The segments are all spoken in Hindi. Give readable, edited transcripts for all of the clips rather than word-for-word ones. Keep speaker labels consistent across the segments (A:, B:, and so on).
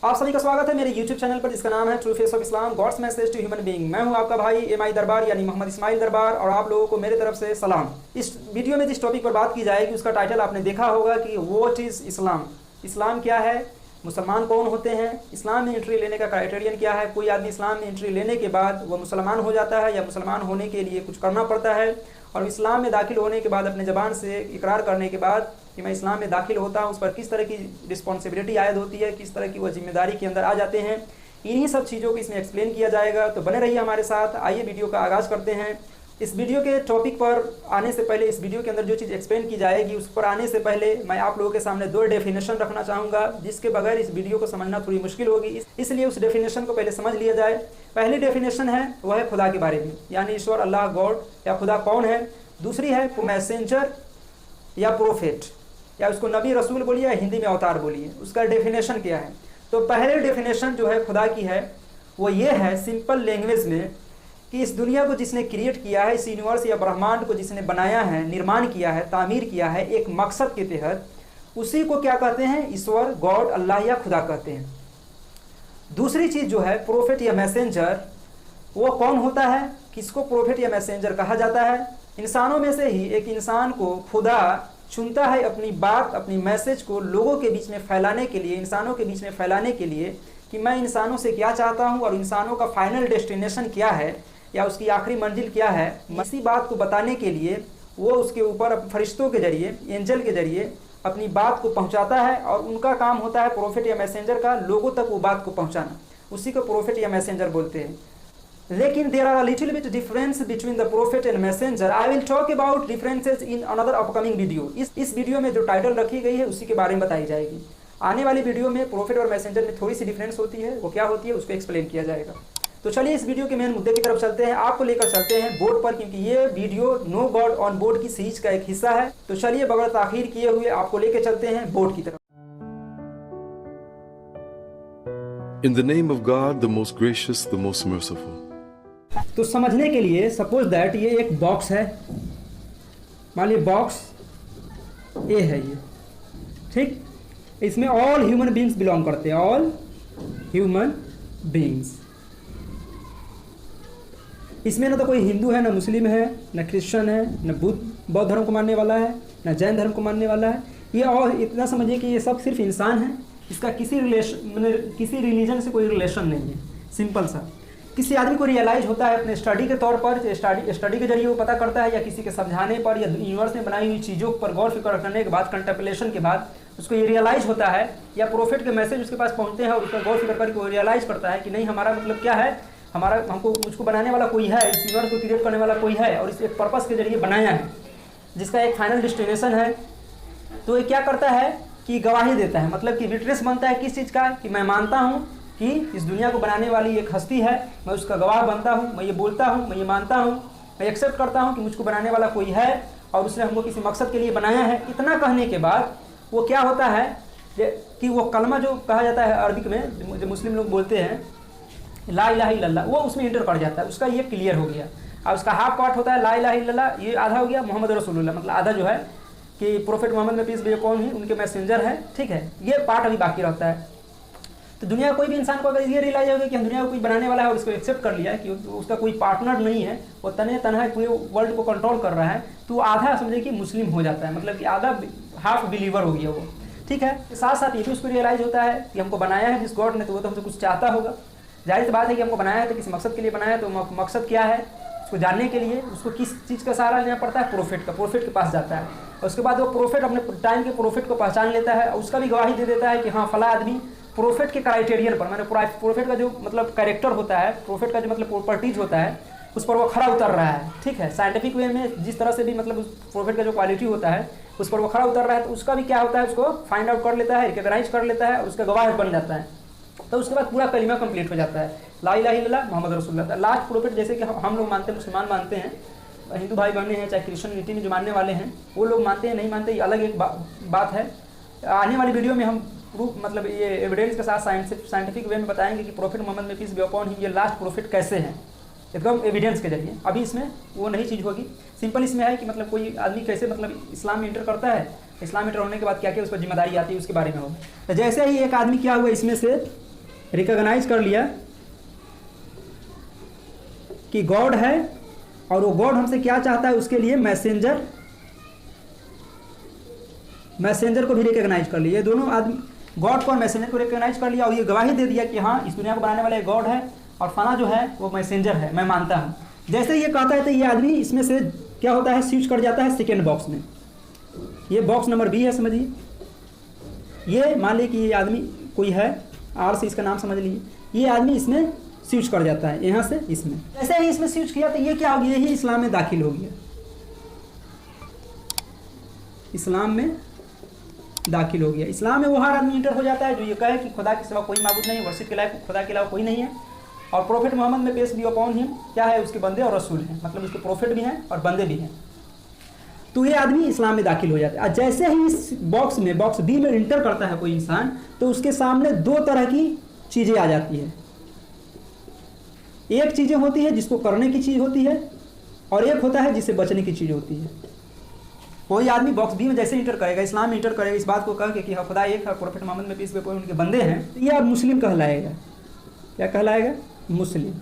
A: आप सभी का स्वागत है मेरे YouTube चैनल पर जिसका नाम है true face of Islam God's message to human being. मैं हूं आपका भाई एमआई दरबार यानी मोहम्मद इस्माइल दरबार और आप लोगों को मेरे तरफ से सलाम। इस वीडियो में जिस टॉपिक पर बात की जाएगी उसका टाइटल आपने देखा होगा कि व्हाट इज़ इस्लाम। इस्लाम क्या है, मुसलमान कौन होते हैं, इस्लाम में एंट्री लेने का क्राइटेरियन क्या है, कोई आदमी इस्लाम में एंट्री लेने के बाद वह मुसलमान हो जाता है या मुसलमान होने के लिए कुछ करना पड़ता है, और इस्लाम में दाखिल होने के बाद अपने ज़बान से इकरार करने के बाद कि मैं इस्लाम में दाखिल होता हूँ उस पर किस तरह की रिस्पॉन्सिबिलिटी आयद होती है, किस तरह की वह जिम्मेदारी के अंदर आ जाते हैं, इन्हीं सब चीज़ों को इसमें एक्सप्लेन किया जाएगा। तो बने रहिए हमारे साथ। आइए वीडियो का आगाज़ करते हैं। इस वीडियो के टॉपिक पर आने से पहले, इस वीडियो के अंदर जो चीज़ एक्सप्लेन की जाएगी उस पर आने से पहले मैं आप लोगों के सामने दो डेफिनेशन रखना चाहूँगा जिसके बगैर इस वीडियो को समझना थोड़ी मुश्किल होगी, इसलिए उस डेफिनेशन को पहले समझ लिया जाए। पहली डेफिनेशन है वह है खुदा के बारे में, यानी ईश्वर, अल्लाह, गॉड या खुदा कौन है। दूसरी है मैसेंजर या प्रोफेट, या उसको नबी रसूल बोलिए या हिंदी में अवतार बोलिए, उसका डेफिनेशन क्या है। तो पहले डेफिनेशन जो है खुदा की है वो ये है सिंपल लैंग्वेज में कि इस दुनिया को जिसने क्रिएट किया है, इस यूनिवर्स या ब्रह्मांड को जिसने बनाया है, निर्माण किया है, तामीर किया है एक मकसद के तहत, उसी को क्या कहते हैं, ईश्वर, गॉड, अल्लाह या खुदा कहते हैं। दूसरी चीज़ जो है प्रोफेट या मैसेंजर, वो कौन होता है, किसको प्रोफेट या मैसेंजर कहा जाता है। इंसानों में से ही एक इंसान को खुदा चुनता है अपनी बात, अपनी मैसेज को लोगों के बीच में फैलाने के लिए, इंसानों के बीच में फैलाने के लिए कि मैं इंसानों से क्या चाहता हूँ और इंसानों का फाइनल डेस्टिनेशन क्या है या उसकी आखिरी मंजिल क्या है। इसी बात को बताने के लिए वो उसके ऊपर फरिश्तों के जरिए, एंजल के जरिए अपनी बात को पहुँचाता है, और उनका काम होता है प्रोफेट या मैसेंजर का लोगों तक वो बात को पहुँचाना, उसी को प्रोफेट या मैसेंजर बोलते हैं। लेकिन there are a little bit difference between the prophet and messenger. I will talk about differences in another upcoming video. इस वीडियो में जो टाइटल रखी गई है उसी के बारे में बताई जाएगी। आने वाली वीडियो में प्रोफेट और मैसेंजर में थोड़ी सी डिफरेंस होती है, वो क्या होती है उसको एक्सप्लेन किया जाएगा। तो चलिए इस वीडियो के मेन मुद्दे की तरफ चलते हैं, आपको लेकर चलते हैं बोर्ड पर, क्योंकि ये video no God on board की सीरीज का एक हिस्सा है। तो चलिए बगैर ताखीर किए हुए आपको लेकर चलते हैं बोर्ड की तरफ।
B: In the name of God, the most gracious, the most merciful.
A: तो समझने के लिए सपोज दैट ये एक बॉक्स है, मान लीजिए बॉक्स ए है ये, ठीक। इसमें ऑल ह्यूमन बीइंग्स बिलोंग करते हैं, ऑल ह्यूमन बीइंग्स। इसमें ना तो कोई हिंदू है, ना मुस्लिम है, ना क्रिश्चियन है, ना बौद्ध धर्म को मानने वाला है, ना जैन धर्म को मानने वाला है। ये और इतना समझिए कि ये सब सिर्फ इंसान है, इसका किसी रिलीजन से कोई रिलेशन नहीं है। सिंपल सा किसी आदमी को रियलाइज होता है अपने स्टडी के तौर पर, स्टडी के जरिए वो पता करता है, या किसी के समझाने पर, या यूनिवर्स में बनाई हुई चीज़ों पर गौर फिक्र करने के बाद, कंटेम्पलेशन के बाद उसको ये रियलाइज होता है, या प्रोफेट के मैसेज उसके पास पहुंचते हैं और उसका गौर फिक्र करके वो रियलाइज करता है कि नहीं, हमारा मतलब क्या है, मुझको बनाने वाला कोई है, इस यूनिवर्स को क्रिएट करने वाला कोई है और इस एक पर्पस के जरिए बनाया है जिसका एक फाइनल डेस्टिनेशन है। तो ये क्या करता है कि गवाही देता है, मतलब कि विटनेस बनता है किस चीज़ का, कि मैं मानता हूँ कि इस दुनिया को बनाने वाली एक हस्ती है, मैं उसका गवाह बनता हूँ, मैं ये बोलता हूँ, मैं ये मानता हूँ, मैं एक्सेप्ट करता हूँ कि मुझको बनाने वाला कोई है और उसने हमको किसी मकसद के लिए बनाया है। इतना कहने के बाद वो क्या होता है कि वो कलमा जो कहा जाता है अरबिक में, जो मुस्लिम लोग बोलते हैं ला इलाहा इल्लल्लाह, वो उसमें इंटर कर जाता है, उसका ये क्लियर हो गया। और उसका हाफ पार्ट होता है ला इलाहा इल्लल्लाह, ये आधा हो गया मोहम्मद रसूलुल्लाह, मतलब आधा जो है कि प्रोफेट मोहम्मद में पीस बी कौन ही उनके मैसेंजर है, ठीक है। ये पार्ट अभी बाकी रहता है। तो दुनिया कोई भी इंसान को अगर ये रियलाइज होगा कि हम दुनिया को कोई बनाने वाला है और उसको एक्सेप्ट कर लिया है कि उसका कोई पार्टनर नहीं है, वो तने तनहा पूरे वर्ल्ड को कंट्रोल कर रहा है, तो आधा समझे कि मुस्लिम हो जाता है, मतलब कि आधा हाफ बिलीवर हो गया वो, ठीक है। साथ साथ ये भी उसको रियलाइज होता है कि हमको बनाया है जिस गॉड ने, तो वो तो हमसे कुछ चाहता होगा। जाहिर सी बात है कि हमको बनाया है तो किसी मकसद के लिए बनाया है, तो मकसद क्या है उसको जानने के लिए उसको किस चीज़ का सहारा लेना पड़ता है, प्रोफेट का। प्रोफेट के पास जाता है और उसके बाद वो प्रोफेट अपने टाइम के प्रोफेट को पहचान लेता है और उसका भी गवाही दे देता है कि हाँ फला आदमी प्रोफेट के क्राइटेरियन पर, मैंने प्रोफेट का जो मतलब कैरेक्टर होता है, प्रोफेट का जो मतलब प्रॉपर्टीज होता है, उस पर वो खरा उतर रहा है, ठीक है। साइंटिफिक वे में जिस तरह से भी मतलब उस प्रोफेट का जो क्वालिटी होता है उस पर वो खरा उतर रहा है, तो उसका भी क्या होता है, उसको फाइंड आउट कर लेता है, रिकॉग्नाइज कर लेता है और उसका गवाह बन जाता है। तो उसके बाद पूरा कलिमा कंप्लीट हो जाता है, ला इलाहा इल्लल्लाह मोहम्मद रसूलुल्लाह। लास्ट प्रोफेट जैसे कि हम लोग मानते हैं, मुसलमान मानते हैं, हिंदू भाई बहने हैं, चाहे क्रिश्चियनिटी में जो मानने वाले हैं वो लोग मानते हैं, नहीं मानते, ये अलग एक बात है। आने वाली वीडियो में हम प्रूफ मतलब ये एविडेंस के साथ साइंटिफिक वे में बताएंगे कि प्रोफेट मोहम्मद में पीस बी अपॉन हिम ये लास्ट प्रोफेट कैसे हैं, एकदम एविडेंस के जरिए। अभी इसमें वो नहीं चीज़ होगी, सिंपल इसमें है कि मतलब कोई आदमी कैसे मतलब इस्लाम में इंटर करता है, इस्लाम में इंटर होने के बाद क्या क्या उस पर जिम्मेदारी आती है उसके बारे में होगा। तो जैसे ही एक आदमी क्या हुआ इसमें से रिकॉग्नाइज कर लिया कि गॉड है और वो गॉड हमसे क्या चाहता है, उसके लिए मैसेंजर को भी रिकॉग्नाइज कर लिया। ये दोनों आदमी, गॉड को और मैसेंजर को रिकॉग्नाइज कर लिया और ये गवाही दे दिया कि हाँ, इस दुनिया को बनाने वाला एक गॉड है और फला जो है वो मैसेंजर है, मैं मानता हूँ। जैसे ये कहता है तो ये आदमी इसमें से क्या होता है, स्विच कर जाता है सेकेंड बॉक्स में। ये बॉक्स नंबर बी है, समझिए। ये मान लीजिए कि ये आदमी कोई है, आर से इसका नाम समझ लीजिए। ये आदमी इसमें स्विच कर जाता है, यहाँ से इसमें। जैसे ही इसमें स्विच किया तो ये क्या हो गया, यही इस्लाम में दाखिल हो गया, इस्लाम में दाखिल हो गया। इस्लाम में वो हर आदमी इंटर हो जाता है जो ये कहे कि खुदा के सिवा कोई माबूद नहीं, वर्शिप के लायक खुदा के अलावा कोई नहीं है, और प्रोफेट मोहम्मद में पेश भी अपॉन हिम क्या है, उसके बंदे और रसूल हैं, मतलब उसके प्रोफेट भी हैं और बंदे भी हैं। तो ये आदमी इस्लाम में दाखिल हो जाता है। जैसे ही इस बॉक्स में, बॉक्स बी में इंटर करता है कोई इंसान, तो उसके सामने दो तरह की चीज़ें आ जाती है। एक चीज़ें होती है जिसको करने की चीज़ होती है, और एक होता है जिससे बचने की चीज़ होती है। कोई आदमी बॉक्स बी में जैसे इंटर करेगा, इस्लाम में इंटर करेगा, इस बात को कह के कि हाँ खुदा एक है, प्रोफेट मोहम्मद में पीस पे कोई उनके बंदे हैं, तो ये अब मुस्लिम कहलाएगा। क्या कहलाएगा? मुस्लिम।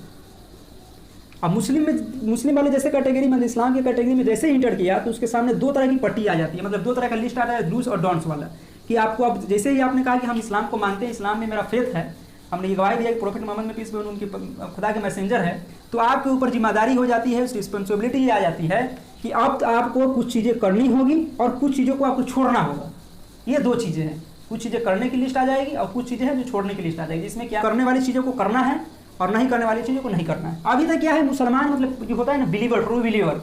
A: अब मुस्लिम वाले जैसे कैटेगरी में, इस्लाम की कैटेगरी में जैसे इंटर किया तो उसके सामने दो तरह की पट्टी आ जाती है, मतलब दो तरह का लिस्ट आता है, डूज और डोंट्स वाला। कि आपको अब जैसे ही आपने कहा कि हम इस्लाम को मानते हैं, इस्लाम में मेरा फेथ है, हमने ये गवाही दिया कि प्रोफेट मोहम्मद में पीस पे उनकी खुदा के मैसेंजर है, तो आपके ऊपर जिम्मेदारी हो जाती है, रिस्पॉन्सिबिलिटी ये आ जाती है कि अब आपको कुछ चीज़ें करनी होगी और कुछ चीज़ों को आपको छोड़ना होगा। ये दो चीज़ें हैं, कुछ चीज़ें करने की लिस्ट आ जाएगी और कुछ चीज़ें हैं जो छोड़ने की लिस्ट आ जाएगी। इसमें क्या करने वाली चीज़ों को करना है और नहीं करने वाली चीज़ों को नहीं करना है। अभी तक क्या है, मुसलमान मतलब जो होता है ना बिलीवर, ट्रू बिलीवर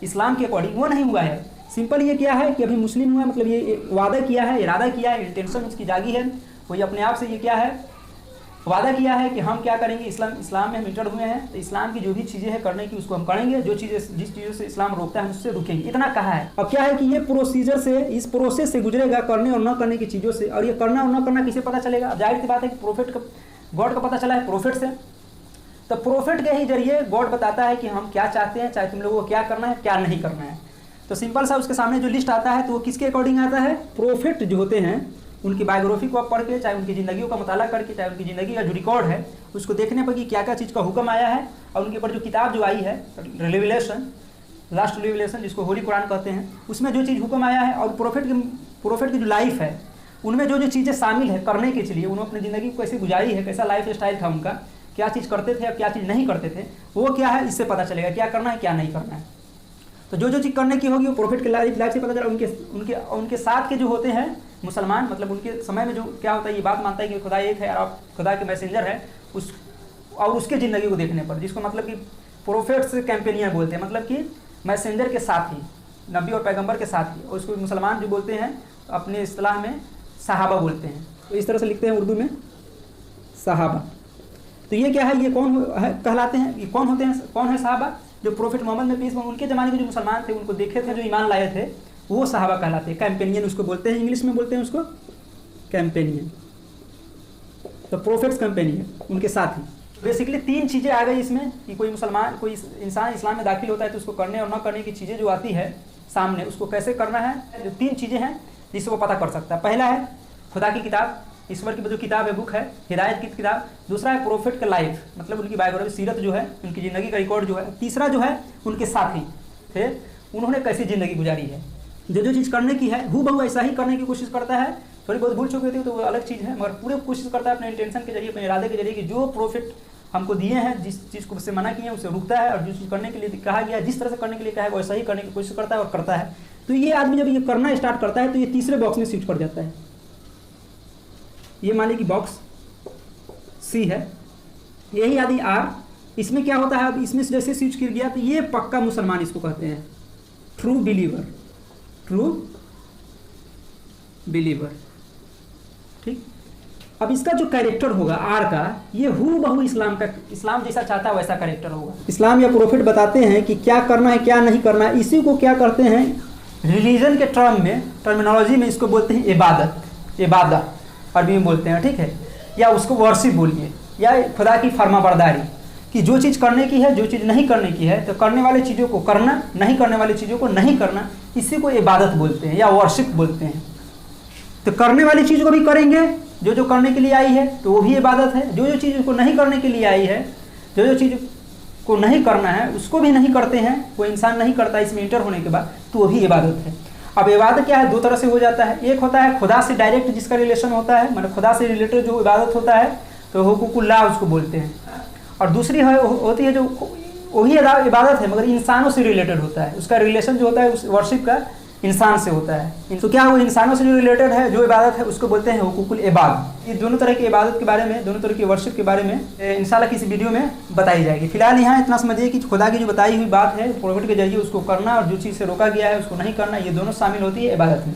A: इस्लाम के अकॉर्डिंग, वो नहीं हुआ है। सिंपल ये क्या है कि अभी मुस्लिम हुआ, मतलब ये वादा किया है, इरादा किया है, इंटेंशन उसकी जागी है, वही अपने आप से ये क्या है, वादा किया है कि हम क्या करेंगे, इस्लाम में हम इंटर हुए हैं तो इस्लाम की जो भी चीज़ें हैं करने की उसको हम करेंगे, जो चीज़ें जिस चीज़ों से इस्लाम रोकता है हम उससे रुकेंगे, इतना कहा है। अब क्या है कि ये प्रोसीजर से, इस प्रोसेस से गुजरेगा करने और न करने की चीज़ों से। और ये करना और न करना किसे पता चलेगा? अब जाहिर सी बात है कि प्रोफेट का, गॉड का पता चला है प्रोफेट से, तो प्रोफेट के ही जरिए गॉड बताता है कि हम क्या चाहते हैं, चाहे तुम लोगों को क्या करना है, क्या नहीं करना है। तो सिंपल सा उसके सामने जो लिस्ट आता है तो वो किसके अकॉर्डिंग आता है? प्रोफेट जो होते हैं उनकी बायोग्राफी को आप पढ़ के, चाहे उनकी ज़िंदगियों का मुताला करके, चाहे उनकी ज़िंदगी का जो रिकॉर्ड है उसको देखने पर कि क्या क्या चीज़ का हुक्म आया है, और उनके ऊपर जो किताब जो आई है रिवीलेशन, लास्ट रिवीलेशन जिसको होली कुरान कहते हैं, उसमें जो चीज़ हुक्म आया है, और प्रोफेट की जो लाइफ है उनमें जो जो चीज़ें शामिल है करने के लिए, उन्होंने अपनी ज़िंदगी को कैसे गुजारी है, कैसा लाइफ स्टाइल था उनका, क्या चीज़ करते थे और क्या चीज़ नहीं करते थे, वो क्या है, इससे पता चलेगा क्या करना है क्या नहीं करना है। तो जो जो चीज़ करने की होगी वो प्रोफेट के लाइफ से पता चला। उनके साथ के जो होते हैं मुसलमान, मतलब उनके समय में जो क्या होता है, ये बात मानता है कि खुदा एक है और आप खुदा के मैसेंजर है, उस और उसके ज़िंदगी को देखने पर, जिसको मतलब कि प्रोफेट्स कैंपेनियन बोलते हैं, मतलब कि मैसेंजर के साथ ही, नबी और पैगंबर के साथ ही, और उसको मुसलमान जो बोलते हैं अपने इस्तिलाह में सहाबा बोलते हैं। तो इस तरह से लिखते हैं उर्दू में सहाबा। तो ये क्या है, ये कौन कहलाते हैं, ये कौन होते हैं, कौन है सहाबा? जो प्रोफेट मोहम्मद में पीस में उनके ज़माने के जो मुसलमान थे, उनको देखे थे, जो ईमान लाए थे, वो सहाबा कहलाते हैं। कैंपेनियन उसको बोलते हैं, इंग्लिश में बोलते हैं उसको कैंपेनियन। तो प्रोफेट्स कैंपेनियन, उनके साथ ही। बेसिकली तीन चीज़ें आ गई इसमें कि कोई मुसलमान, कोई इंसान इस्लाम में दाखिल होता है तो उसको करने और न करने की चीज़ें जो आती है सामने, उसको कैसे करना है, जो तीन चीज़ें हैं जिससे वो पता कर सकता है। पहला है खुदा की किताब, ईश्वर की जो किताब है, बुक है, हिदायत की किताब। दूसरा है प्रोफेट का लाइफ, मतलब उनकी बायोग्राफी, सीरत जो है, उनकी ज़िंदगी का रिकॉर्ड जो है। तीसरा जो है उनके साथी थे, उन्होंने कैसी ज़िंदगी गुजारी है। जो जो चीज़ करने की है हूबहू ऐसा ही करने की कोशिश करता है, थोड़ी बहुत भूल चुकी होती है तो वो अलग चीज़ है, मगर पूरे कोशिश करता है अपने इंटेंशन के जरिए, अपने इरादे के जरिए कि जो प्रोफेट हमको दिए हैं, जिस चीज़ को उससे मना किए हैं उसे रुकता है, और जो चीज़ करने के लिए कहा गया है, जिस तरह से करने के लिए कहा है वैसा ही करने की कोशिश करता है और करता है। तो ये आदमी जब ये करना स्टार्ट करता है तो ये तीसरे बॉक्स में स्विच कर जाता है। ये मान लीजिए कि बॉक्स सी है, यही आदि आर, इसमें क्या होता है, अब इसमें जैसे स्विच कर गया तो ये पक्का मुसलमान इसको कहते हैं, ट्रू बिलीवर, ट्रू बिलीवर। ठीक, अब इसका जो कैरेक्टर होगा आर का, ये हूबहू इस्लाम का, इस्लाम जैसा चाहता है वैसा कैरेक्टर होगा। इस्लाम या प्रोफेट बताते हैं कि क्या करना है क्या नहीं करना है। इसी को क्या करते हैं रिलीजन के टर्म में, टर्मिनोलॉजी में इसको बोलते हैं इबादत, इबादत अरबी में बोलते हैं, ठीक है, या उसको वर्शिप बोलिए, या खुदा की फरमाबरदारी, कि जो चीज़ करने की है, जो चीज़ नहीं करने की है, तो करने वाली चीज़ों को करना, नहीं करने वाली चीज़ों को नहीं करना, इसी को इबादत बोलते हैं या वर्शिप बोलते हैं। तो करने वाली चीज़ को भी करेंगे जो जो करने के लिए आई है तो वो भी इबादत है, जो जो चीज़ को नहीं करने के लिए आई है, जो जो चीज़ को नहीं करना है उसको भी नहीं करते हैं, वो इंसान नहीं करता इसमें इंटर होने के बाद, तो वो भी इबादत है। अब इबादत क्या है, दो तरह से हो जाता है। एक होता है खुदा से डायरेक्ट जिसका रिलेशन होता है, मतलब खुदा से रिलेटेड जो इबादत होता है तो हुकूकुल्लाह उसको बोलते हैं, और दूसरी होती है जो वही इबादत है मगर इंसानों से रिलेटेड होता है, उसका रिलेशन जो होता है उस वर्शिप का इंसान से होता है। तो क्या वो इंसानों से जो रिलेटेड है जो इबादत है उसको बोलते हैं हुकूकुल इबाद। ये दोनों तरह की इबादत के बारे में, दोनों तरह की वर्शिप के बारे में इंशाल्लाह किसी वीडियो में बताई जाएगी। फिलहाल यहाँ इतना समझिए कि खुदा की जो बताई हुई बात है प्रोफेट के जरिए उसको करना, और जो चीज़ से रोका गया है उसको नहीं करना, ये दोनों शामिल होती है इबादत में।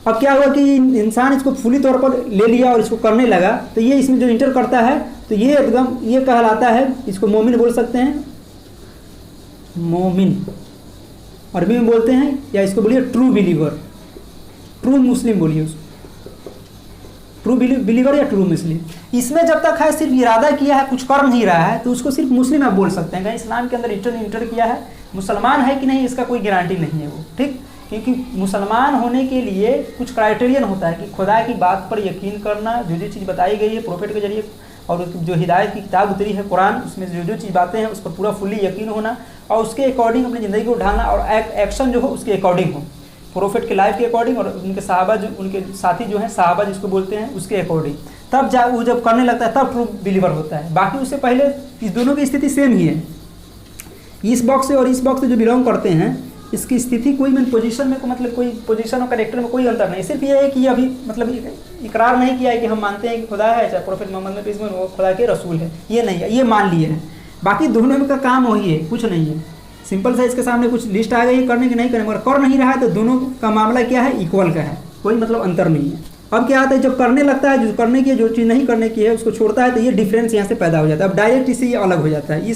A: अब क्या हुआ कि इंसान इसको फुली तौर पर ले लिया और इसको करने लगा, तो ये इसमें जो इंटर करता है तो ये एकदम ये कहलाता है, इसको मोमिन बोल सकते हैं, मोमिन अरबी में बोलते हैं, या इसको बोलिए ट्रू बिलीवर, ट्रू मुस्लिम बोलिए उसको, ट्रू बिलीवर या ट्रू मुस्लिम। इसमें जब तक है सिर्फ इरादा किया है, कुछ कर नहीं रहा है, तो उसको सिर्फ मुस्लिम आप बोल सकते हैं। कहीं इस्लाम के अंदर इंटर किया है, मुसलमान है कि नहीं इसका कोई गारंटी नहीं है वो, ठीक। क्योंकि मुसलमान होने के लिए कुछ क्राइटेरियन होता है कि खुदा की बात पर यकीन करना, जो जो चीज़ बताई गई है प्रोफेट के जरिए, और जो हिदायत की किताब उतरी है कुरान, उसमें जो जो चीज़ बातें हैं उस पर पूरा फुल्ली यकीन होना, और उसके अकॉर्डिंग अपनी ज़िंदगी को ढालना, और एक्शन जो हो उसके अकॉर्डिंग हो, प्रोफेट के लाइफ के अकॉर्डिंग, और उनके सहाबा जो उनके साथी जो हैं सहाबा जिसको बोलते हैं उसके अकॉर्डिंग, तब वो जब करने लगता है तब ट्रू बिलीवर होता है। बाकी उससे पहले इस दोनों की स्थिति सेम ही है। इस बॉक्स से और इस बॉक्स से जो बिलोंग करते हैं इसकी स्थिति कोई पोजीशन में मतलब कोई पोजीशन और कैरेक्टर में कोई अंतर नहीं, सिर्फ ये है कि अभी मतलब इकरार नहीं किया है कि हम मानते हैं कि खुदा है, चाहे प्रोफेट मोहम्मद में पीस में वो खुदा के रसूल है, ये नहीं है, ये मान लिए हैं। बाकी दोनों का काम वही है, कुछ नहीं है। सिंपल सा इसके सामने कुछ लिस्ट आ गई करने की, नहीं करने, मगर कर नहीं रहा है तो दोनों का मामला क्या है, इक्वल का है, कोई मतलब अंतर नहीं है। अब क्या आता है, जब करने लगता है, जो करने की जो चीज़ नहीं करने की है उसको छोड़ता है, तो ये डिफरेंस यहाँ से पैदा हो जाता है। अब डायरेक्ट इससे ये अलग हो जाता है,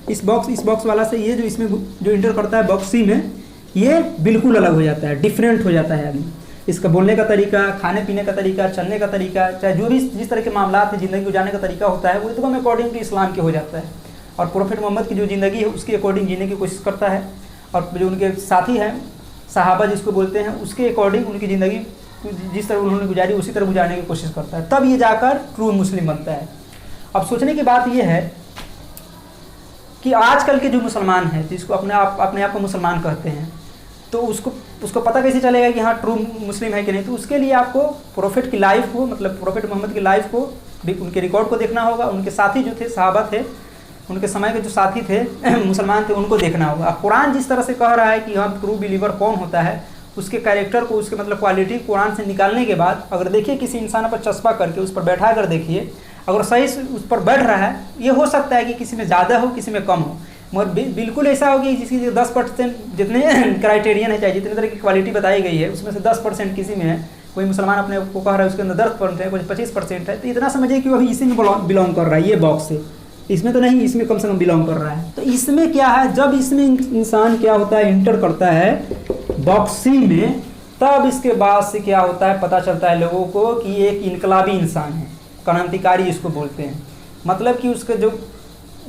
A: इस बॉक्स वाला से ये जो इसमें जो इंटर करता है बॉक्स सी में, ये बिल्कुल अलग हो जाता है, डिफरेंट हो जाता है आदमी। इसका बोलने का तरीका, खाने पीने का तरीका, चलने का तरीका, चाहे जो भी जिस तरह के मामला थे ज़िंदगी गुजारने का तरीका होता है वो एकदम अकॉर्डिंग टू इस्लाम के हो जाता है, और प्रोफेट मोहम्मद की जो ज़िंदगी है उसके अकॉर्डिंग जीने की कोशिश करता है, और जो उनके साथी हैं सहाबा जिसको बोलते हैं उसके अकॉर्डिंग उनकी ज़िंदगी जिस तरह उन्होंने गुजारी उसी तरह गुजारने की कोशिश करता है, तब ये जाकर ट्रू मुस्लिम बनता है। अब सोचने की बात यह है कि आजकल के जो मुसलमान हैं जिसको अपने आप को मुसलमान कहते हैं, तो उसको पता कैसे चलेगा कि हाँ ट्रू मुस्लिम है कि नहीं। तो उसके लिए आपको प्रोफेट की लाइफ को, मतलब प्रोफेट मोहम्मद की लाइफ को, उनके रिकॉर्ड को देखना होगा, उनके साथी जो थे सहाबा थे, उनके समय के जो साथी थे मुसलमान थे, उनको देखना होगा। कुरान जिस तरह से कह रहा है कि हाँ ट्रू बिलीवर कौन होता है, उसके कैरेक्टर को, उसके मतलब क्वालिटी कुरान से निकालने के बाद अगर देखिए किसी इंसान पर चस्पा करके उस पर बैठा कर देखिए, अगर सही से उस पर बैठ रहा है, ये हो सकता है कि किसी में ज़्यादा हो किसी में कम हो, मगर बिल्कुल ऐसा हो कि जिसकी 10% जितने क्राइटेरियन है, चाहे जितने तरह की क्वालिटी बताई गई है उसमें से 10% किसी में है, कोई मुसलमान अपने को कह रहा है उसके अंदर 10% है, कोई 25% है, तो इतना समझिए कि वो अभी इसी में बिलोंग कर रहा है, ये बॉक्स से, इसमें तो नहीं, इसमें कम से कम बिलोंग कर रहा है। तो इसमें क्या है, जब इसमें इंसान क्या होता है, इंटर करता है बॉक्स सी में, तब इसके बाद से क्या होता है, पता चलता है लोगों को कि ये एक इनकलाबी इंसान है, क्रांतिकारी इसको बोलते हैं। मतलब कि उसके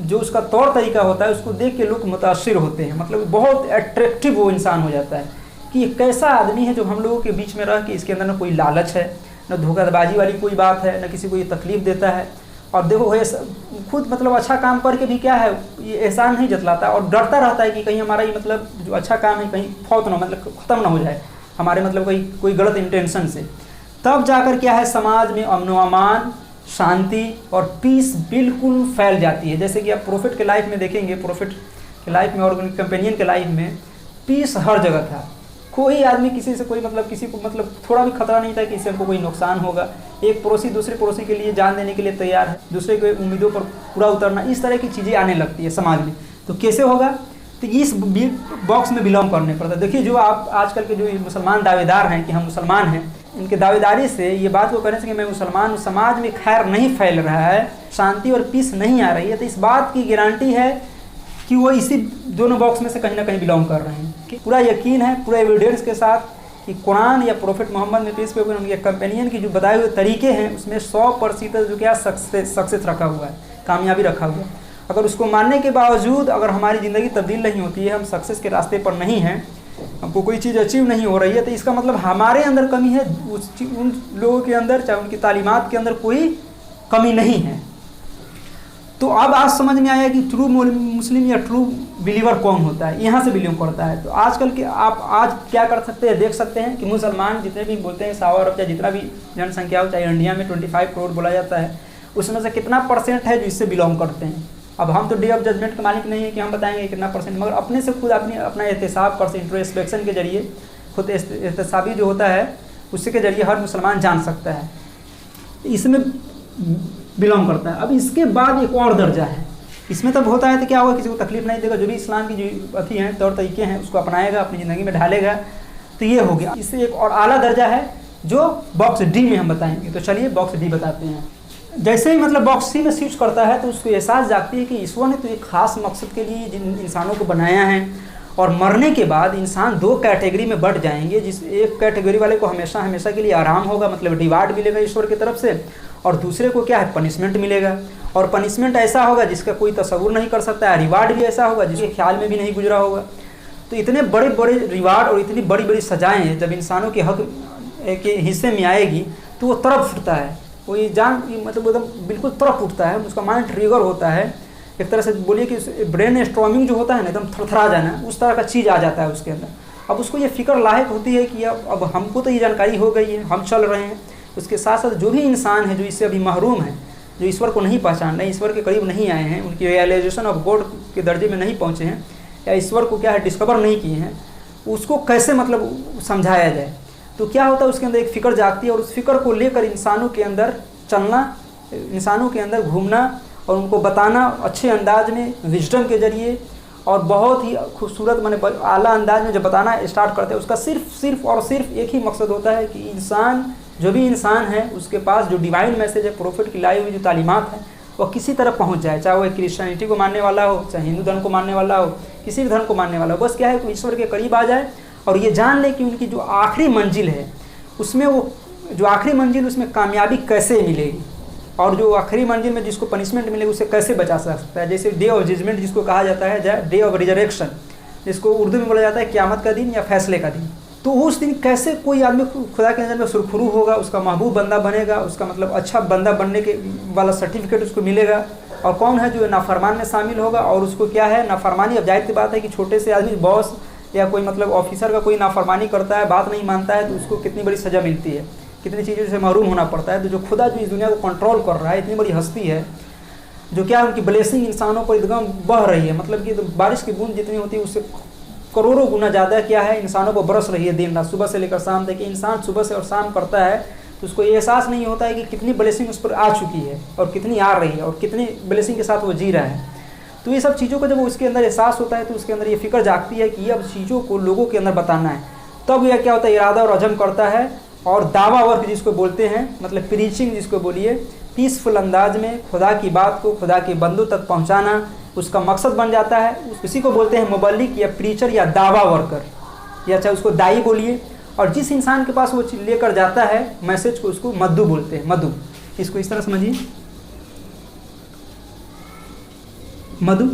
A: जो उसका तौर तरीका होता है उसको देख के लोग मुतासिर होते हैं, मतलब बहुत अट्रैक्टिव वो इंसान हो जाता है कि ये कैसा आदमी है जो हम लोगों के बीच में रह के इसके अंदर न कोई लालच है, न धोखाबाजी वाली कोई बात है, न किसी को ये तकलीफ देता है, और देखो ये खुद मतलब अच्छा काम करके भी क्या है ये एहसान नहीं जतलाता, और डरता रहता है कि कहीं हमारा ये मतलब जो अच्छा काम है कहीं फौत ना, मतलब ख़त्म ना हो जाए हमारे मतलब कोई गलत इंटेंशन से। तब जाकर क्या है, समाज में अमन अमान, शांति और पीस बिल्कुल फैल जाती है। जैसे कि आप प्रोफेट के लाइफ में देखेंगे, प्रोफेट के लाइफ में और उनके कंपेनियन के लाइफ में पीस हर जगह था। कोई आदमी किसी से कोई मतलब किसी को मतलब थोड़ा भी खतरा नहीं था कि इससे हमको कोई नुकसान होगा। एक पड़ोसी दूसरे पड़ोसी के लिए जान देने के लिए तैयार है, दूसरे के उम्मीदों पर पूरा उतरना, इस तरह की चीज़ें आने लगती है समाज में। तो कैसे होगा, तो इस बॉक्स में बिलोंग करने पड़ता है। देखिए जो आप आजकल के जो मुसलमान दावेदार हैं कि हम मुसलमान हैं, इनके दावेदारी से ये बात को कहने से कि मैं मुसलमान हूँ, समाज में खैर नहीं फैल रहा है, शांति और पीस नहीं आ रही है, तो इस बात की गारंटी है कि वो इसी दोनों बॉक्स में से कहीं ना कहीं बिलोंग कर रहे हैं। कि पूरा यकीन है पूरा एविडेंस के साथ कि कुरान या प्रोफेट मोहम्मद में पीस पे उनके कंपेनियन की जो बताए हुए तरीके हैं उसमें 100% जो क्या सक्सेस रखा हुआ है, कामयाबी रखा हुआ है। अगर उसको मानने के बावजूद अगर हमारी ज़िंदगी तब्दील नहीं होती है, हम सक्सेस के रास्ते पर नहीं हैं, हमको कोई चीज़ अचीव नहीं हो रही है, तो इसका मतलब हमारे अंदर कमी है, उन लोगों के अंदर चाहे उनकी तालीमात के अंदर कोई कमी नहीं है। तो अब आज समझ में आया कि ट्रू मुस्लिम या ट्रू बिलीवर कौन होता है, यहाँ से बिलीव करता है। तो आजकल के आप आज क्या कर सकते हैं, देख सकते हैं कि मुसलमान जितने भी बोलते हैं 100 अरब या जितना भी जनसंख्या हो, चाहे इंडिया में 25 करोड़ बोला जाता है, उसमें से कितना % है जो इससे बिलोंग करते हैं। अब हम तो डे ऑफ जजमेंट के मालिक नहीं है कि हम बताएंगे कितना %, मगर अपने से खुद अपना एहतसाब कर, इंट्रोस्पेक्शन के जरिए खुद एहतसाबी जो होता है उसके के जरिए हर मुसलमान जान सकता है इसमें बिलोंग करता है। अब इसके बाद एक और दर्जा है, इसमें तब होता है तो क्या होगा, किसी को तकलीफ नहीं देगा, जो भी इस्लाम की जो अथी हैं तौर तरीके हैं उसको अपनाएगा, अपनी ज़िंदगी में ढालेगा, तो ये हो गया। इससे एक और आला दर्जा है जो बॉक्स डी में हम बताएंगे। तो चलिए बॉक्स डी बताते हैं। जैसे ही मतलब बॉक्स सी में स्विच करता है तो उसको एहसास जागती है कि ईश्वर ने तो एक ख़ास मकसद के लिए जिन इंसानों को बनाया है, और मरने के बाद इंसान 2 कैटेगरी में बढ़ जाएंगे। जिस एक कैटेगरी वाले को हमेशा हमेशा के लिए आराम होगा, मतलब रिवार्ड मिलेगा ईश्वर की तरफ से, और दूसरे को क्या है, पनिशमेंट मिलेगा। और पनिशमेंट ऐसा होगा जिसका कोई तसव्वुर नहीं कर सकता है, रिवार्ड भी ऐसा होगा जिसके ख्याल में भी नहीं गुजरा होगा। तो इतने बड़े बड़े रिवार्ड और इतनी बड़ी बड़ी सजाएँ जब इंसानों के हक के हिस्से में आएगी तो वो तड़प उठता है, वो ये जान मतलब एकदम बिल्कुल तड़प उठता है, उसका माइंड ट्रिगर होता है। एक तरह से बोलिए कि ब्रेन स्ट्रॉमिंग जो होता है ना, एकदम थरथरा जाना, उस तरह का चीज़ आ जाता है उसके अंदर। अब उसको ये फ़िक्र लायक होती है कि अब हमको तो ये जानकारी हो गई है, हम चल रहे हैं। उसके साथ साथ जो भी इंसान है जो इससे अभी महरूम है, जो ईश्वर को नहीं पहचान रहे, ईश्वर के करीब नहीं आए हैं, उनकी रियलाइजेशन ऑफ गॉड के दर्जे में नहीं पहुँचे हैं, या ईश्वर को क्या है डिस्कवर नहीं किए हैं, उसको कैसे मतलब समझाया जाए। तो क्या होता है, उसके अंदर एक फ़िक्र जागती है, और उस फिक्र को लेकर इंसानों के अंदर चलना, इंसानों के अंदर घूमना और उनको बताना अच्छे अंदाज में, विजडम के जरिए, और बहुत ही खूबसूरत माने आला अंदाज में जब बताना स्टार्ट करते हैं, उसका सिर्फ और सिर्फ एक ही मकसद होता है कि इंसान, जो भी इंसान है, उसके पास जो डिवाइन मैसेज है, प्रोफेट की लाई हुई जो तालीमात है, वो किसी तरह पहुंच जाए। चाहे वो क्रिश्चियनिटी को मानने वाला हो, चाहे हिंदू धर्म को मानने वाला हो, किसी भी धर्म को मानने वाला हो, बस क्या है कि ईश्वर के करीब आ जाए और ये जान ले कि उनकी जो आखिरी मंजिल है उसमें, वो जो आखिरी मंजिल उसमें कामयाबी कैसे मिलेगी, और जो आखिरी मंजिल में जिसको पनिशमेंट मिलेगी उसे कैसे बचा सकता है। जैसे डे ऑफ जजमेंट जिसको कहा जाता है, डे ऑफ रिजरेक्शन जिसको उर्दू में बोला जाता है क़यामत का दिन या फैसले का दिन। तो उस दिन कैसे कोई आदमी खुदा के नज़र में सुरखरू होगा, उसका महबूब बंदा बनेगा, उसका मतलब अच्छा बंदा बनने के वाला सर्टिफिकेट उसको मिलेगा। और कौन है जो नाफरमान में शामिल होगा, और उसको क्या है नाफरमानी। अब जाहिर सी बात है कि छोटे से आदमी बॉस या कोई मतलब ऑफिसर का कोई नाफरमानी करता है, बात नहीं मानता है, तो उसको कितनी बड़ी सज़ा मिलती है, कितनी चीज़ों से महरूम होना पड़ता है। तो जो खुदा जो इस दुनिया को कंट्रोल कर रहा है, इतनी बड़ी हस्ती है जो क्या उनकी ब्लेसिंग इंसानों पर एकदम बह रही है, मतलब कि तो बारिश की बूंद जितनी होती है उससे करोड़ों गुना ज़्यादा क्या है इंसानों को बरस रही है दिन रात, सुबह से लेकर शाम तक। इंसान सुबह से और शाम करता है तो उसको ये एहसास नहीं होता है कि कितनी ब्लेसिंग उस पर आ चुकी है और कितनी आ रही है और कितनी ब्लेसिंग के साथ वो जी रहा है। तो ये सब चीज़ों को जब उसके अंदर एहसास होता है तो उसके अंदर ये फिक्र जागती है कि अब चीज़ों को लोगों के अंदर बताना है। तब यह क्या होता है, इरादा और अज़म करता है और दावा वर्क जिसको बोलते हैं, मतलब प्रीचिंग जिसको बोलिए, पीसफुल अंदाज में खुदा की बात को खुदा के बंदों तक पहुंचाना उसका मकसद बन जाता है। उसी को बोलते हैं मुबल्लिग या प्रीचर या दावा वर्कर, या चाहे उसको दाई बोलिए। और जिस इंसान के पास वो चीज़ लेकर जाता है मैसेज को, उसको मद्दू बोलते हैं। मद्दू, इसको इस तरह समझिए, मधु।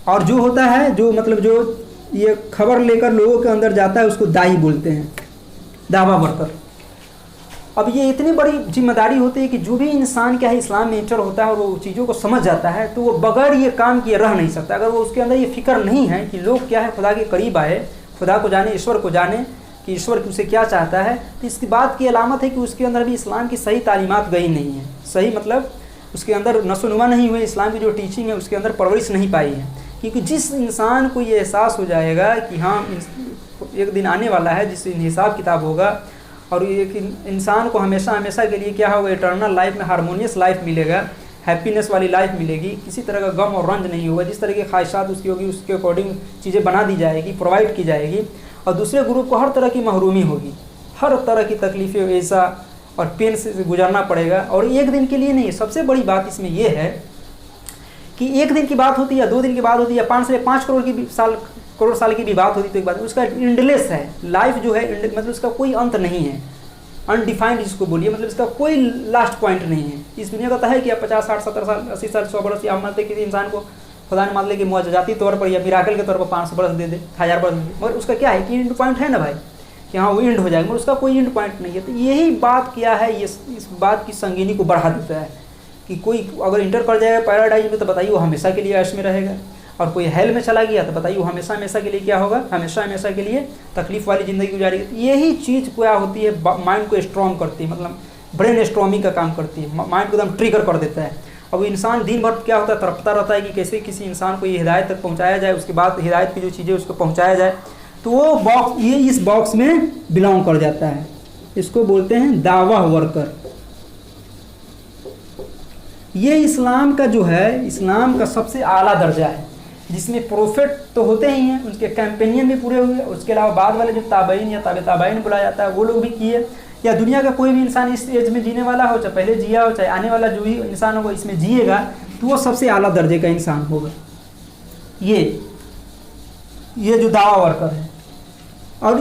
A: और जो होता है जो मतलब जो ये खबर लेकर लोगों के अंदर जाता है उसको दाई बोलते हैं, दावा वर्कर। अब ये इतनी बड़ी जिम्मेदारी होती है कि जो भी इंसान क्या है इस्लाम में एंटर होता है और वो चीज़ों को समझ जाता है तो वो बगैर ये काम किए रह नहीं सकता। अगर वो उसके अंदर ये फिक्र नहीं है कि लोग क्या है खुदा के करीब आए, खुदा को जाने, ईश्वर को जाने कि ईश्वर उसे क्या चाहता है, तो इसकी बात की अलामत है कि उसके अंदर भी इस्लाम की सही तालीमात गई नहीं है। सही मतलब उसके अंदर नशोनुमा नहीं हुए, इस्लाम की जो टीचिंग है उसके अंदर परवरिश नहीं पाई है। क्योंकि जिस इंसान को ये एहसास हो जाएगा कि हाँ एक दिन आने वाला है जिससे हिसाब किताब होगा और एक इंसान को हमेशा हमेशा के लिए क्या होगा, इटर्नल लाइफ में हारमोनियस लाइफ मिलेगा, हैप्पीनेस वाली लाइफ मिलेगी, किसी तरह का गम और रंज नहीं होगा। जिस तरह की ख्वाहिशात उसकी होगी उसके अकॉर्डिंग चीज़ें बना दी जाएगी, प्रोवाइड की जाएगी। और दूसरे ग्रुप को हर तरह की महरूमी होगी, हर तरह की तकलीफ़ें ऐसा और पेन से गुजरना पड़ेगा। और एक दिन के लिए नहीं, सबसे बड़ी बात इसमें यह है कि एक दिन की बात होती है या 2 दिन की बात होती है या 5 से 5 करोड़ साल की भी बात होती तो एक बात, उसका एंडलेस है लाइफ जो है, मतलब उसका कोई अंत नहीं है, अनडिफाइंड जिसको बोलिए, मतलब इसका कोई लास्ट पॉइंट नहीं है। इस दुनिया का है कि आप 50 60 70 साल 80 साल 100 बरस या मरते किसी इंसान को खुदा ने मान लिया कि मुआजाती तौर पर या मिराकल के तौर पर 500 बरस दे दे, 1000 बरस दे दे, मगर उसका क्या है कि एंड पॉइंट है ना भाई कि हाँ वो एंड हो जाएगा, मगर उसका कोई एंड पॉइंट नहीं है। तो यही बात क्या है, ये इस बात की संगीनी को बढ़ा देता है कि कोई अगर इंटर कर जाएगा पैराडाइज में तो बताइए वो हमेशा के लिए ऐश में रहेगा, और कोई हेल में चला गया तो बताइए वो हमेशा हमेशा के लिए क्या होगा, हमेशा हमेशा के लिए तकलीफ वाली ज़िंदगी गुजारेगी। यही चीज़ क्या होती है, माइंड को स्ट्रॉन्ग करती है, मतलब ब्रेन स्ट्रॉमिंग का काम करती है, माइंड को एकदम ट्रिगर कर देता है। अब इंसान दिन भर क्या होता है, तड़पता रहता है कि कैसे किसी इंसान को ये हिदायत तक पहुँचाया जाए, उसके बाद हिदायत की जो चीज़ें उसको पहुँचाया जाए, तो वो बॉक्स ये इस बॉक्स में बिलोंग कर जाता है। इसको बोलते हैं दावा वर्कर। ये इस्लाम का जो है, इस्लाम का सबसे आला दर्जा है, जिसमें प्रोफेट तो होते ही हैं, उनके कैंपेनियन भी पूरे हुए, उसके अलावा बाद वाले जो ताबईन या ताबईन बुलाया जाता है वो लोग भी किए, या दुनिया का कोई भी इंसान इस एज में जीने वाला हो, चाहे पहले जिया हो चाहे आने वाला जो भी इंसान होगा इसमें जिएगा, तो वो सबसे आला दर्जे का इंसान होगा। ये जो दावा वर्कर है, और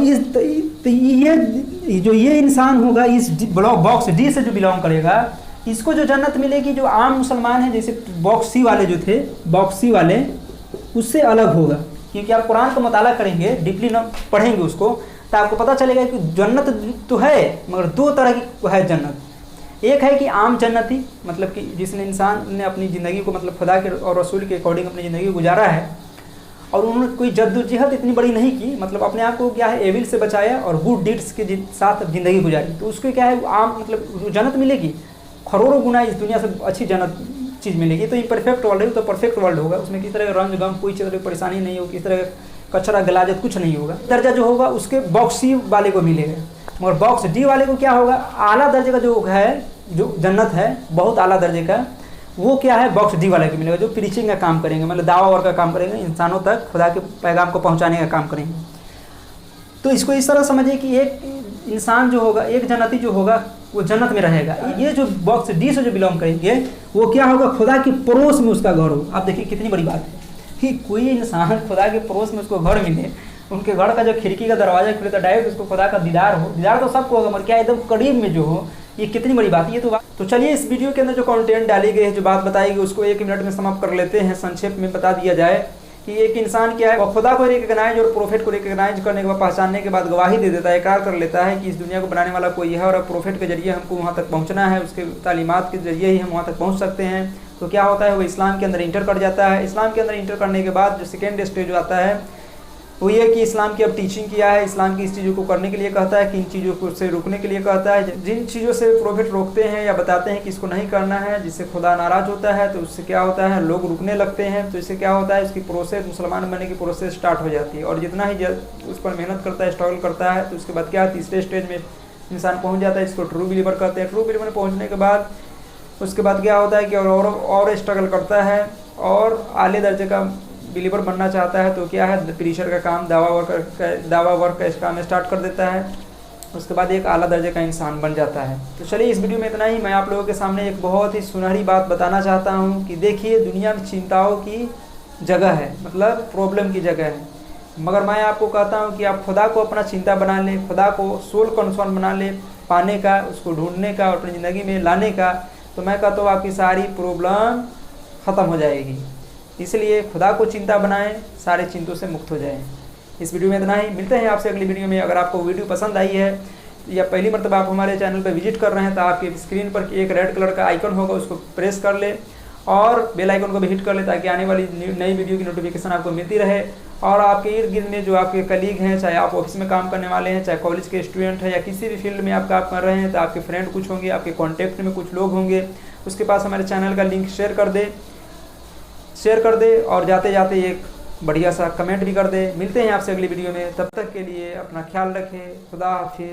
A: ये इंसान होगा इस बॉक्स डी से जो बिलोंग करेगा, इसको जो जन्नत मिलेगी जो आम मुसलमान हैं जैसे बॉक्स सी वाले जो थे, बॉक्स सी वाले उससे अलग होगा, क्योंकि आप कुरान का मुताला करेंगे, डीपली न पढ़ेंगे उसको, तो आपको पता चलेगा कि जन्नत तो है मगर दो तरह की है जन्नत। एक है कि आम जन्नती, मतलब कि जिसने इंसान ने अपनी ज़िंदगी को मतलब खुदा के और रसूल के अकॉर्डिंग अपनी ज़िंदगी गुजारा है, और उन्होंने कोई जद्दोजहद इतनी बड़ी नहीं की, मतलब अपने आप को क्या है एविल से बचाया और गुड डीड्स के साथ ज़िंदगी गुजारी, तो उसको क्या है आम मतलब जन्नत मिलेगी करोड़ों गुना इस दुनिया से अच्छी जन्नत चीज़ मिलेगी। तो ये परफेक्ट वर्ल्ड है, तो परफेक्ट वर्ल्ड होगा, उसमें किसी तरह का रंज गम कोई तरह की परेशानी नहीं होगी, किसी तरह का कचरा गलाजत कुछ नहीं होगा। दर्जा जो होगा उसके बॉक्स सी वाले को मिलेगा, मगर बॉक्स डी वाले को क्या होगा, आला दर्जे का जो है, जो जन्नत है बहुत आला दर्जे का, वो क्या है बॉक्स डी वाले को मिलेगा, जो प्रीचिंग का काम करेंगे, मतलब दावा वर्क का काम करेंगे, इंसानों तक खुदा के पैगाम को पहुँचाने का काम करेंगे। तो इसको इस तरह समझिए कि एक इंसान जो होगा, एक जन्नती जो होगा वो जन्नत में रहेगा। ये जो बॉक्स डी से जो बिलोंग करेंगे वो क्या होगा, खुदा के पड़ोस में उसका घर हो। आप देखिए कितनी बड़ी बात है कि कोई इंसान खुदा के पड़ोस में उसको घर मिले, उनके घर का जो खिड़की का दरवाजा खुले तो डायरेक्ट उसको खुदा का दीदार हो। दीदार तो सबको होगा मगर क्या एकदम करीब में जो हो, ये कितनी बड़ी बात है। ये तो चलिए इस वीडियो के अंदर जो कंटेंट डाली गई है, जो बात बताई गई, उसको 1 मिनट में समाप्त कर लेते हैं। संक्षेप में बता दिया जाए कि एक इंसान क्या है, वो खुदा को रिकग्नाइज और प्रोफेट को रिकग्नाइज करने के बाद, पहचानने के बाद गवाही दे देता है, इकरार कर लेता है कि इस दुनिया को बनाने वाला कोई है और प्रोफेट के जरिए हमको वहाँ तक पहुँचना है, उसके तालीमात के जरिए ही हम वहाँ तक पहुँच सकते हैं। तो क्या होता है, वो इस्लाम के अंदर इंटर कर जाता है। इस्लाम के अंदर इंटर करने के बाद जो सेकेंड स्टेज आता है वो ये कि इस्लाम की अब टीचिंग किया है, इस्लाम की इस चीज़ों को करने के लिए कहता है, किन चीज़ों को से रोकने के लिए कहता है। जिन चीज़ों से प्रोफेट रोकते हैं या बताते हैं कि इसको नहीं करना है, जिससे खुदा नाराज़ होता है, तो उससे क्या होता है, लोग रुकने लगते हैं। तो इससे क्या होता है, इसकी प्रोसेस, मुसलमान बनने की प्रोसेस स्टार्ट हो जाती है। और जितना ही उस पर मेहनत करता है, स्ट्रगल करता है, तो उसके बाद क्या तीसरे स्टेज में इंसान पहुँच जाता है, इसको ट्रू बिलीवर कहते हैं। ट्रू बिलीवर में पहुँचने के बाद उसके बाद क्या होता है कि और स्ट्रगल करता है और आले दर्जे का बिलीवर बनना चाहता है। तो क्या है, प्रीचर का काम, दावा वर्क का काम स्टार्ट कर देता है। उसके बाद एक आला दर्जे का इंसान बन जाता है। तो चलिए इस वीडियो में इतना ही। मैं आप लोगों के सामने एक बहुत ही सुनहरी बात बताना चाहता हूँ कि देखिए दुनिया में चिंताओं की जगह है, मतलब प्रॉब्लम की जगह है, मगर मैं आपको कहता हूँ कि आप खुदा को अपना चिंता बना लें, खुदा को सोल कंसर्न बना लें, पाने का, उसको ढूंढने का और अपनी ज़िंदगी में लाने का, तो मैं कहता हूँ आपकी सारी प्रॉब्लम ख़त्म हो जाएगी। इसलिए खुदा को चिंता बनाएं, सारे चिंतों से मुक्त हो जाएं। इस वीडियो में इतना ही, मिलते हैं आपसे अगली वीडियो में। अगर आपको वीडियो पसंद आई है या पहली मरतबा आप हमारे चैनल पर विजिट कर रहे हैं तो आपके स्क्रीन पर एक रेड कलर का आइकन होगा, उसको प्रेस कर ले और बेल आइकन को भी हिट कर ले, ताकि आने वाली नई वीडियो की नोटिफिकेशन आपको मिलती रहे। और आपके इर्द गिर्द में जो आपके कलीग हैं, चाहे आप ऑफिस में काम करने वाले हैं, चाहे कॉलेज के स्टूडेंट हैं, या किसी भी फील्ड में आप काम कर रहे हैं, तो आपके फ्रेंड कुछ होंगे, आपके कॉन्टैक्ट में कुछ लोग होंगे, उसके पास हमारे चैनल का लिंक शेयर कर दे और जाते जाते एक बढ़िया सा कमेंट भी कर दे। मिलते हैं आपसे अगली वीडियो में, तब तक के लिए अपना ख्याल रखें। खुदा हाफिज़।